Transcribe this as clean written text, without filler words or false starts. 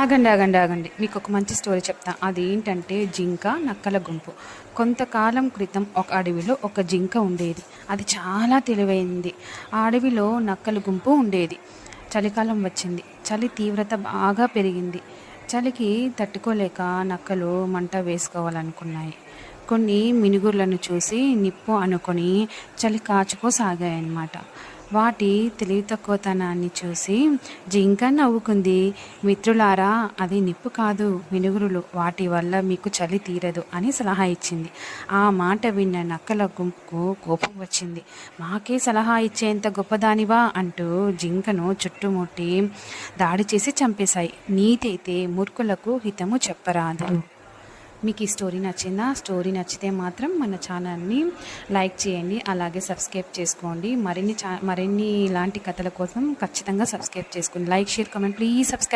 ఆగండి, ఆగండి, ఆగండి. మీకొక మంచి స్టోరీ చెప్తా. అదేంటంటే జింక, నక్కల గుంపు. కొంతకాలం క్రితం ఒక అడవిలో ఒక జింక ఉండేది. అది చాలా తెలివైంది. ఆ అడవిలో నక్కల గుంపు ఉండేది. చలికాలం వచ్చింది. చలి తీవ్రత బాగా పెరిగింది. చలికి తట్టుకోలేక నక్కలు మంట వేసుకోవాలనుకున్నాయి. కొన్ని మినుగుర్లను చూసి నిప్పు అనుకొని చలి కాచుకోసాగాయన్నమాట. వాటి తెలివి తక్కువతనాన్ని చూసి జింక నవ్వుకుంది. మిత్రులారా, అది నిప్పు కాదు, మినుగురులు. వాటి వల్ల మీకు చలి తీరదు అని సలహా ఇచ్చింది. ఆ మాట విన్న నక్కల గుంపుకు కోపం వచ్చింది. మాకే సలహా ఇచ్చేంత గొప్పదానివా అంటూ జింకను చుట్టుముట్టి దాడి చేసి చంపేశాయి. నీతి అయితే మూర్ఖులకు హితము చెప్పరాదు. మీకు ఈ స్టోరీ నచ్చిందా? స్టోరీ నచ్చితే మాత్రం మన ఛానల్ని లైక్ చేయండి, అలాగే సబ్స్క్రైబ్ చేసుకోండి. మరిన్ని ఇలాంటి కథల కోసం ఖచ్చితంగా సబ్స్క్రైబ్ చేసుకోండి. Like, share, comment, please subscribe.